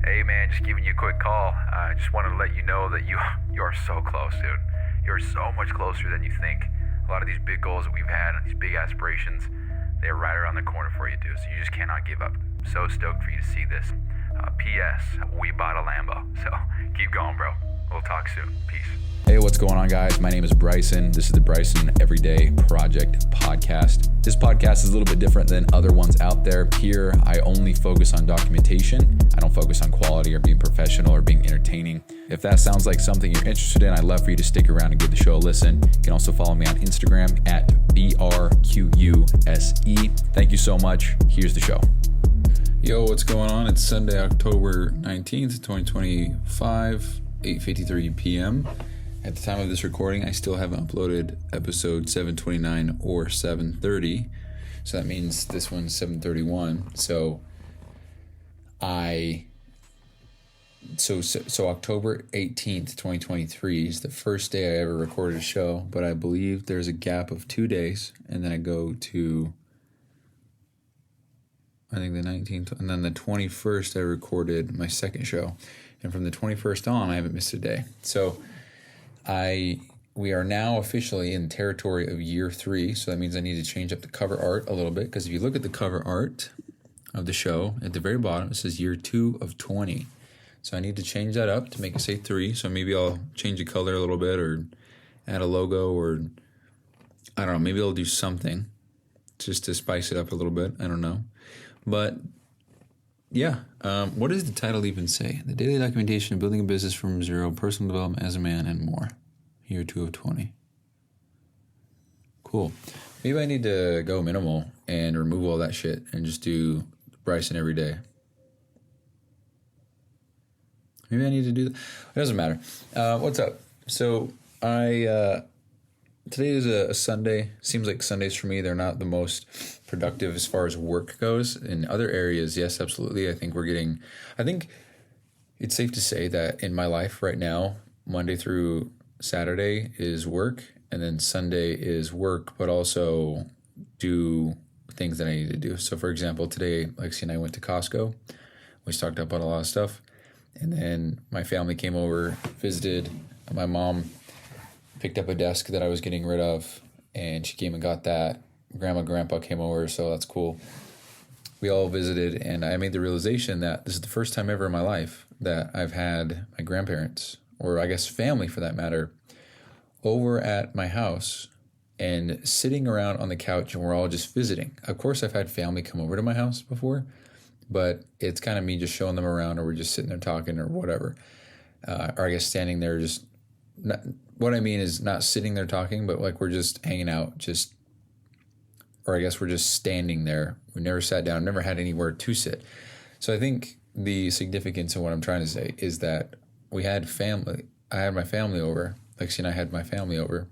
Hey man, just giving you a quick call. I just wanted to let you know that you are so close, dude. You're so much closer than you think. A lot of these big goals that we've had and these big aspirations, they're right around the corner for you, dude. So you just cannot give up. So stoked for you to see this. P.S. We bought a Lambo, so keep going, bro. We'll talk soon. Peace. Hey, what's going on, guys? My name is Bryson. This is the Bryson Everyday Project podcast. This podcast is a little bit different than other ones out there. Here, I only focus on documentation. I don't focus on quality or being professional or being entertaining. If that sounds like something you're interested in, I'd love for you to stick around and give the show a listen. You can also follow me on Instagram at BRQUSE. Thank you so much. Here's the show. Yo, what's going on? It's Sunday, October 19th, 2025, 8:53 p.m. At the time of this recording, I still haven't uploaded episode 729 or 730. So that means this one's 731. So October 18th, 2023 is the first day I ever recorded a show, but I believe there's a gap of 2 days, and then I go to, I think, the 19th, and then the 21st I recorded my second show. And from the 21st on, I haven't missed a day. So we are now officially in territory of year 3, so that means I need to change up the cover art a little bit, because if you look at the cover art of the show, at the very bottom, it says year 2 of 20. So I need to change that up to make it say 3, so maybe I'll change the color a little bit, or add a logo, or I don't know, maybe I'll do something just to spice it up a little bit, I don't know. But yeah, what does the title even say? The daily documentation of building a business from zero, personal development as a man, and more. Year 2 of 20. Cool. Maybe I need to go minimal and remove all that shit and just do Bryson every day. Maybe I need to do that. It doesn't matter. What's up? So today is a Sunday. Seems like Sundays for me, they're not the most productive as far as work goes. In other areas, yes, absolutely. I think it's safe to say that in my life right now, Monday through Saturday is work, and then Sunday is work, but also do things that I need to do. So for example, today, Lexi and I went to Costco. We stocked up on a lot of stuff. And then my family came over, visited. My mom picked up a desk that I was getting rid of, and she came and got that. Grandma and Grandpa came over, so that's cool. We all visited, and I made the realization that this is the first time ever in my life that I've had my grandparents, or I guess family for that matter, over at my house and sitting around on the couch, and we're all just visiting. Of course, I've had family come over to my house before, but it's kind of me just showing them around, or we're just sitting there talking or whatever. Or I guess standing there just... Not, what I mean is not sitting there talking, but like we're just hanging out, or I guess we're just standing there. We never sat down, never had anywhere to sit. So I think the significance of what I'm trying to say is that we had family. I had my family over. Lexi and I had my family over.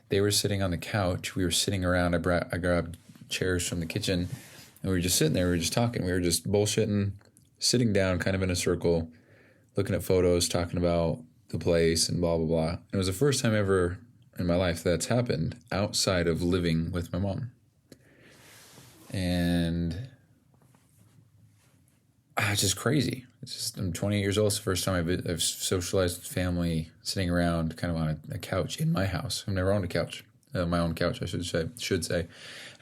They were sitting on the couch. We were sitting around. I grabbed chairs from the kitchen, and we were just sitting there. We were just talking. We were just bullshitting, sitting down kind of in a circle, looking at photos, talking about the place and blah, blah, blah. It was the first time ever in my life that's happened outside of living with my mom. And it's just crazy. I'm 28 years old. It's the first time I've socialized with family, sitting around kind of on a couch in my house. I've never owned a couch, my own couch, I should say.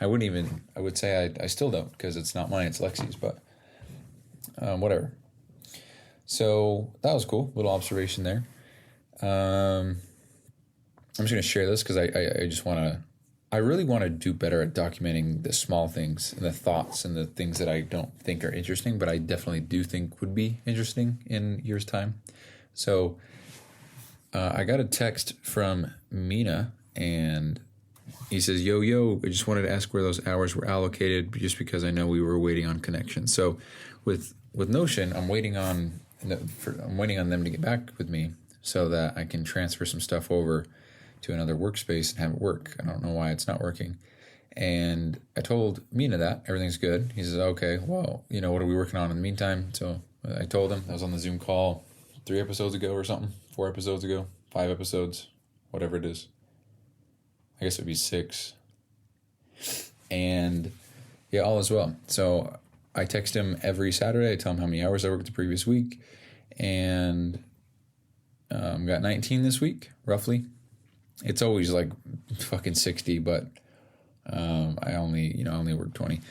I would say I still don't, because it's not mine, it's Lexi's, but whatever. So that was cool, little observation there. I'm just going to share this because I really want to do better at documenting the small things and the thoughts and the things that I don't think are interesting, but I definitely do think would be interesting in years' time. So I got a text from Mina, and he says, yo, I just wanted to ask where those hours were allocated, just because I know we were waiting on connection. So with Notion, I'm waiting on them to get back with me so that I can transfer some stuff over to another workspace and have it work. I don't know why it's not working. And I told Mina that everything's good. He says, okay, well, what are we working on in the meantime? So I told him. I was on the Zoom call 3 episodes ago or something, 4 episodes ago, 5 episodes, whatever it is. I guess it would be 6. And yeah, all is well. So I text him every Saturday. I tell him how many hours I worked the previous week, and got 19 this week, roughly. It's always like fucking 60, but I only work 20.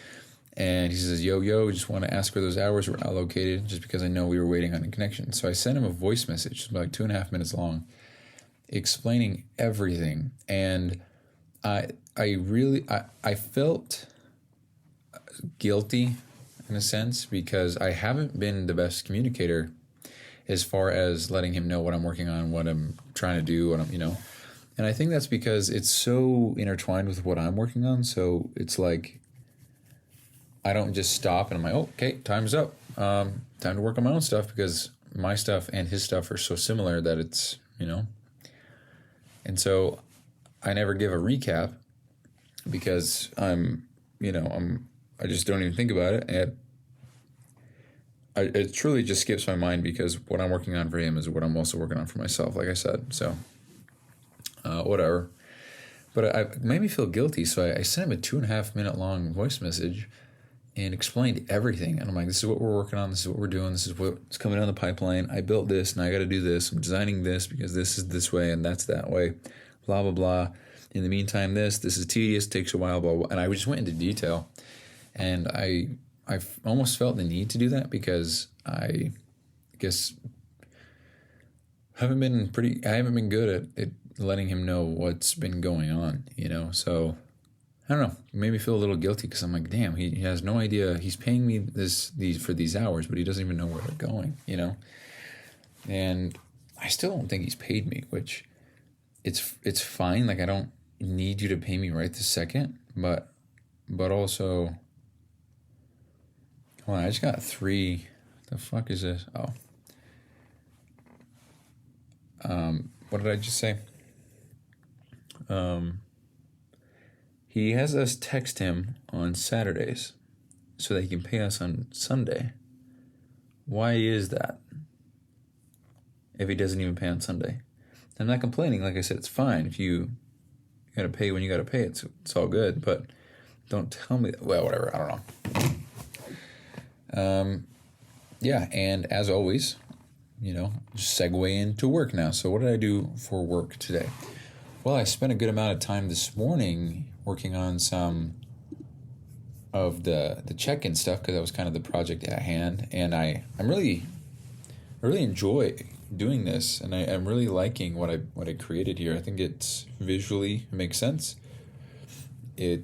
And he says, yo, just want to ask where those hours were allocated, just because I know we were waiting on a connection. So I sent him a voice message, about 2.5 minutes long, explaining everything. And I felt guilty in a sense, because I haven't been the best communicator as far as letting him know what I'm working on, what I'm trying to do, and I think that's because it's so intertwined with what I'm working on. So it's like, I don't just stop and I'm like, oh, okay, time's up. Time to work on my own stuff, because my stuff and his stuff are so similar that it's, and so I never give a recap, because I just don't even think about it. And it truly just skips my mind, because what I'm working on for him is what I'm also working on for myself, like I said. So, whatever. But it made me feel guilty. So I sent him a 2.5 minute long voice message and explained everything. And I'm like, this is what we're working on. This is what we're doing. This is what's coming down the pipeline. I built this and I got to do this. I'm designing this because this is this way and that's that way. Blah, blah, blah. In the meantime, this is tedious, takes a while, blah, blah. And I just went into detail. And I almost felt the need to do that, because I guess I haven't been good at letting him know what's been going on, So I don't know. It made me feel a little guilty, because I'm like, damn, he has no idea. He's paying me these for these hours, but he doesn't even know where they're going, And I still don't think he's paid me, which it's fine. Like, I don't need you to pay me right this second, but also, hold on, I just got 3. The fuck is this? Oh. What did I just say? He has us text him on Saturdays so that he can pay us on Sunday. Why is that? If he doesn't even pay on Sunday. I'm not complaining. Like I said, it's fine. If you gotta pay when you gotta pay, it's all good. But don't tell me that. Well, whatever. I don't know. Yeah, and as always, just segue into work now. So what did I do for work today? Well, I spent a good amount of time this morning working on some of the check-in stuff, because that was kind of the project at hand. And I really enjoy doing this, and I'm really liking what I created here. I think it's visually, it makes sense. I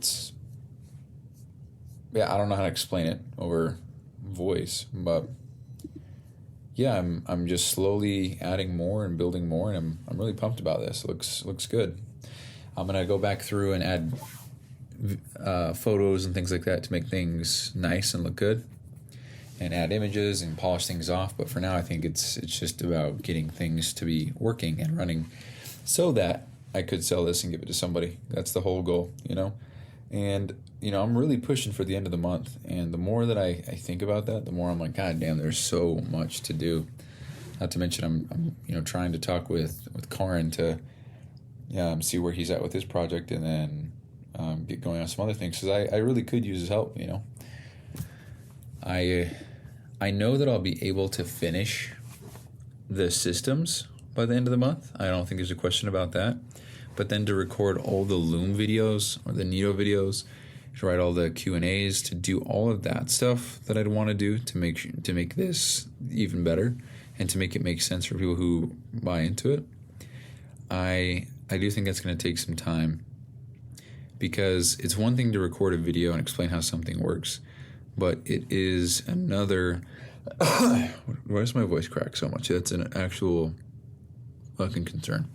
don't know how to explain it over voice, but yeah, I'm just slowly adding more and building more, and I'm really pumped about this. It looks good. I'm gonna go back through and add photos and things like that to make things nice and look good, and add images and polish things off. But for now, I think it's just about getting things to be working and running, so that I could sell this and give it to somebody. That's the whole goal, And I'm really pushing for the end of the month, and the more that I think about that, the more I'm like, God damn, there's so much to do. Not to mention, I'm trying to talk with Karin to see where he's at with his project, and then get going on some other things, because I really could use his help. I know that I'll be able to finish the systems by the end of the month. I don't think there's a question about that. But then to record all the Loom videos or the Nito videos, to write all the Q&As, to do all of that stuff that I'd want to do to make this even better, and to make it make sense for people who buy into it. I do think that's going to take some time, because it's one thing to record a video and explain how something works, but it is another. Why does my voice crack so much? That's an actual fucking concern,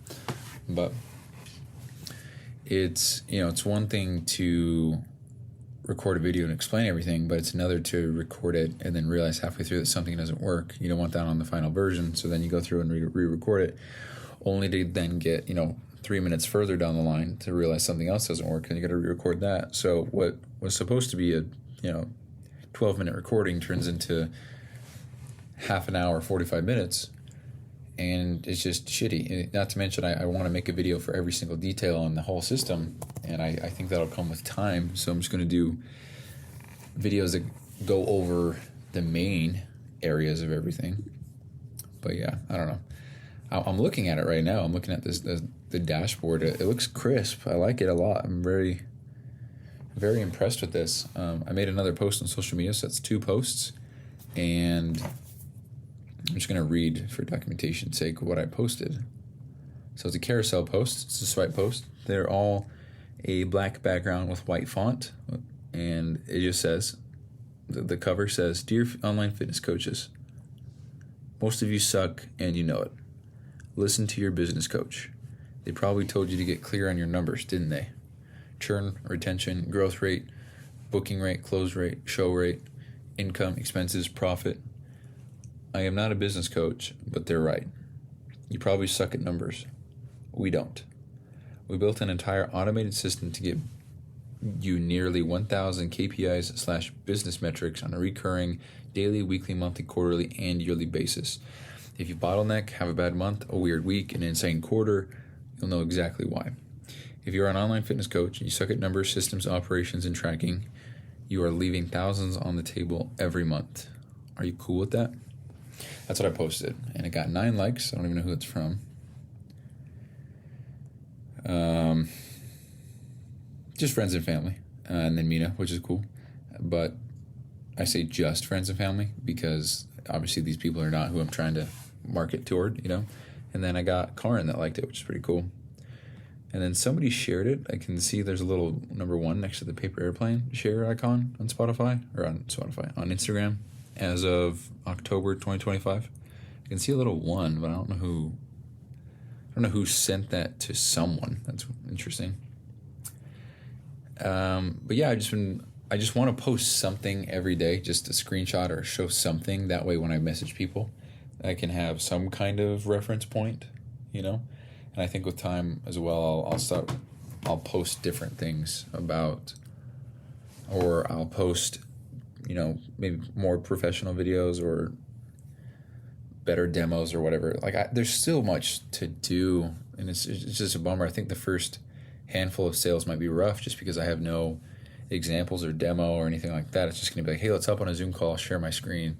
but. It's one thing to record a video and explain everything, but it's another to record it and then realize halfway through that something doesn't work. You don't want that on the final version, so then you go through and re-record it, only to then get 3 minutes further down the line to realize something else doesn't work, and you got to re-record that. So what was supposed to be a 12-minute recording turns into half an hour, 45 minutes. And it's just shitty. Not to mention, I want to make a video for every single detail on the whole system, and I think that'll come with time. So I'm just going to do videos that go over the main areas of everything. But yeah, I don't know. I'm looking at it right now. I'm looking at the dashboard. It looks crisp. I like it a lot. I'm very, very impressed with this. I made another post on social media, so that's 2 posts. And I'm just going to read, for documentation's sake, what I posted. So it's a carousel post. It's a swipe post. They're all a black background with white font. And it just says, the cover says, "Dear online fitness coaches, most of you suck and you know it. Listen to your business coach. They probably told you to get clear on your numbers, didn't they? Churn, retention, growth rate, booking rate, close rate, show rate, income, expenses, profit. I am not a business coach, but they're right. You probably suck at numbers. We don't. We built an entire automated system to get you nearly 1,000 KPIs/business metrics on a recurring daily, weekly, monthly, quarterly, and yearly basis. If you bottleneck, have a bad month, a weird week, an insane quarter, you'll know exactly why. If you're an online fitness coach and you suck at numbers, systems, operations, and tracking, you are leaving thousands on the table every month. Are you cool with that?" That's what I posted, and it got 9 likes. I don't even know who it's from. Just friends and family, and then Mina, which is cool. But I say just friends and family because obviously these people are not who I'm trying to market toward, you know. And then I got Karin that liked it, which is pretty cool. And then somebody shared it. I can see there's a little number 1 next to the paper airplane share icon on Spotify, on Instagram as of October 2025. I can see a little 1, but I don't know who sent that to someone. That's interesting. But yeah, I just want to post something every day, just a screenshot or show something. That way when I message people, I can have some kind of reference point, you know? And I think with time as well, I'll post different things about, or I'll post, you know, maybe more professional videos or better demos or whatever. Like there's still much to do, and it's just a bummer. I think the first handful of sales might be rough just because I have no examples or demo or anything like that. It's just going to be like, hey, let's hop on a Zoom call, share my screen.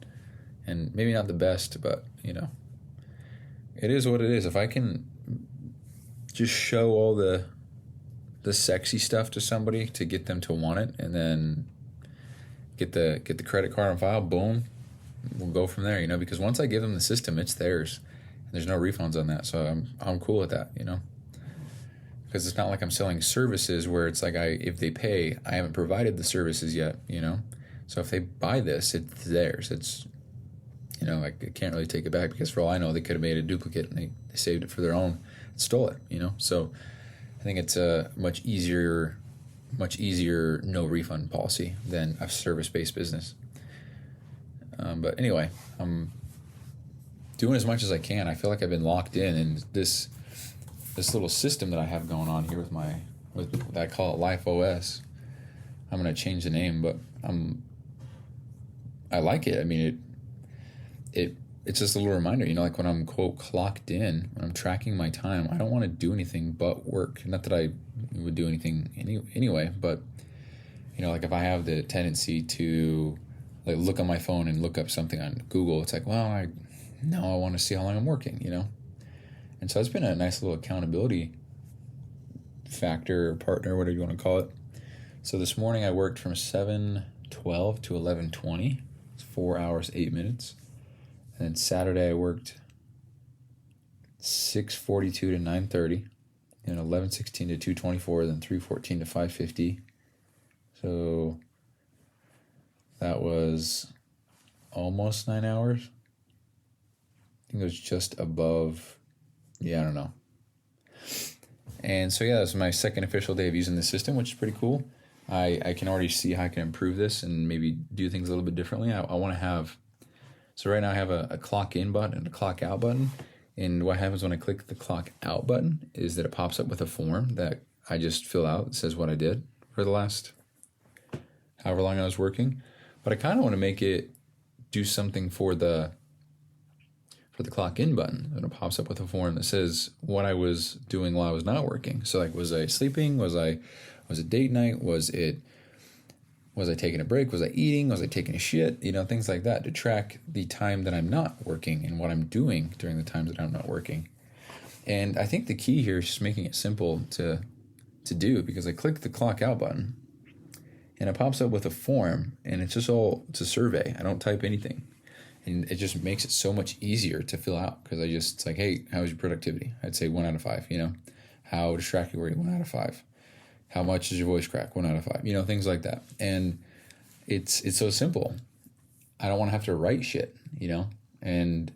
And maybe not the best, but, you know, it is what it is. If I can just show all the sexy stuff to somebody to get them to want it, and then get the credit card on file, boom, we'll go from there, you know, because once I give them the system, it's theirs. And there's no refunds on that, so I'm cool with that, you know. Because it's not like I'm selling services where it's like if they pay, I haven't provided the services yet, you know. So if they buy this, it's theirs. It's, you know, I can't really take it back because for all I know, they could have made a duplicate and they saved it for their own and stole it, you know. So I think it's a much easier no refund policy than a service-based business. But anyway, I'm doing as much as I can. I feel like I've been locked in, and this little system that I have going on here with I call it Life OS. I'm gonna change the name, but I like it. I mean, it's just a little reminder, you know, like when I'm quote clocked in, when I'm tracking my time, I don't want to do anything but work. Not that I would do anything anyway, but you know, like if I have the tendency to like look on my phone and look up something on Google, it's like, well, I want to see how long I'm working, you know. And so it's been a nice little accountability factor or partner, whatever you want to call it. So this morning I worked from 7:12 to 11:20. It's 4 hours, 8 minutes. And then Saturday I worked 6:42 to 9:30. And 11:16 to 2:24, then 3:14 to 5:50. So that was almost 9 hours. I think it was just above. Yeah, I don't know. And so, yeah, that's my second official day of using the system, which is pretty cool. I can already see how I can improve this and maybe do things a little bit differently. I want to have, so right now I have a clock in button and a clock out button. And what happens when I click the clock out button is that it pops up with a form that I just fill out. It says what I did for the last however long I was working. But I kind of want to make it do something for the clock in button, and it pops up with a form that says what I was doing while I was not working. So like, was I sleeping? Was it date night? Was it Was I taking a break? Was I eating? Was I taking a shit? Things like that, to track the time that I'm not working and what I'm doing during the times that I'm not working. And I think the key here is just making it simple to do, because I click the clock out button and it pops up with a form, and it's a survey. I don't type anything. And it just makes it so much easier to fill out, because it's like, hey, how was your productivity? I'd say 1 out of 5, How distracted were you? 1 out of 5. How much is your voice crack? 1 out of 5. Things like that. And it's so simple. I don't want to have to write shit, And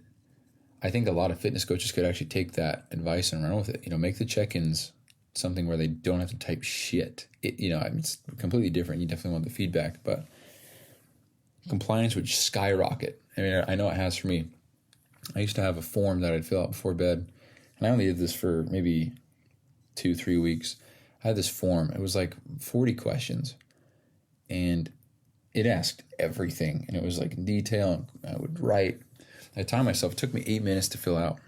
I think a lot of fitness coaches could actually take that advice and run with it. Make the check-ins something where they don't have to type shit. It's completely different. You definitely want the feedback, but compliance would skyrocket. I know it has for me. I used to have a form that I'd fill out before bed, and I only did this for maybe 2-3 weeks. I had this form. It was like 40 questions, and it asked everything, and it was like in detail. I would write. I timed myself. It took me 8 minutes to fill out,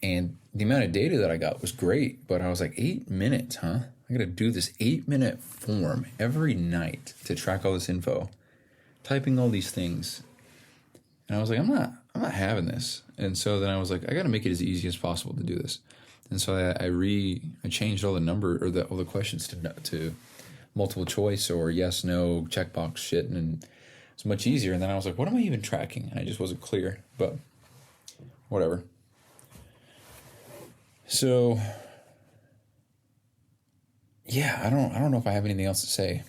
and the amount of data that I got was great, but I was like, 8 minutes, huh? I got to do this 8-minute form every night to track all this info, typing all these things. And I was like, I'm not having this. And so then I was like, I got to make it as easy as possible to do this. And so I changed all the all the questions to multiple choice or yes, no, checkbox shit. And it's much easier. And then I was like, what am I even tracking? And I just wasn't clear, but whatever. So yeah, I don't know if I have anything else to say.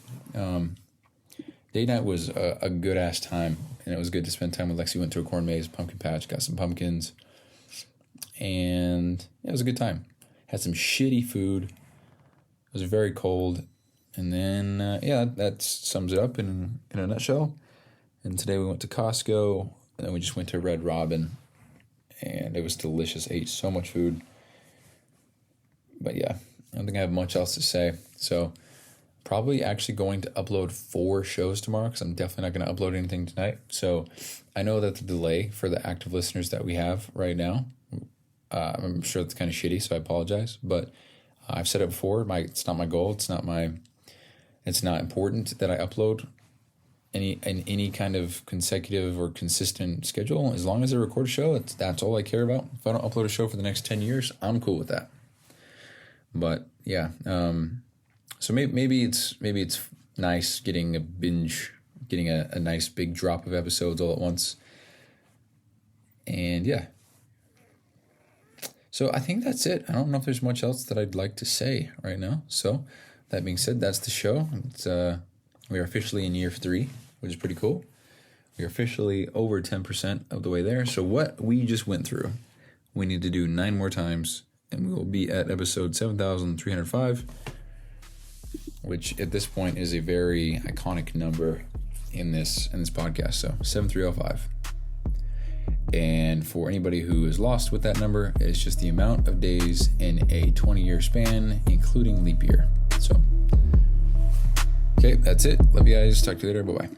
Date night was a good ass time, and it was good to spend time with Lexi. Went to a corn maze, pumpkin patch, got some pumpkins, and it was a good time. Had some shitty food. It was very cold, and then that sums it up in a nutshell. And today we went to Costco, and then we just went to Red Robin, and it was delicious. Ate so much food. But yeah, I don't think I have much else to say. So probably actually going to upload 4 shows tomorrow, because I'm definitely not going to upload anything tonight. So I know that the delay for the active listeners that we have right now, I'm sure that's kind of shitty, so I apologize. But I've said it before, it's not my goal. It's not important that I upload any kind of consecutive or consistent schedule. As long as I record a show, that's all I care about. If I don't upload a show for the next 10 years, I'm cool with that. But yeah, so maybe it's nice getting a nice big drop of episodes all at once. And yeah. So I think that's it. I don't know if there's much else that I'd like to say right now. So that being said, that's the show. We are officially in year 3, which is pretty cool. We are officially over 10% of the way there. So what we just went through, we need to do 9 more times, and we will be at episode 7,305, which at this point is a very iconic number in this podcast. So 7,305. And for anybody who is lost with that number, it's just the amount of days in a 20-year span, including leap year. So, okay, that's it. Love you guys. Talk to you later. Bye-bye.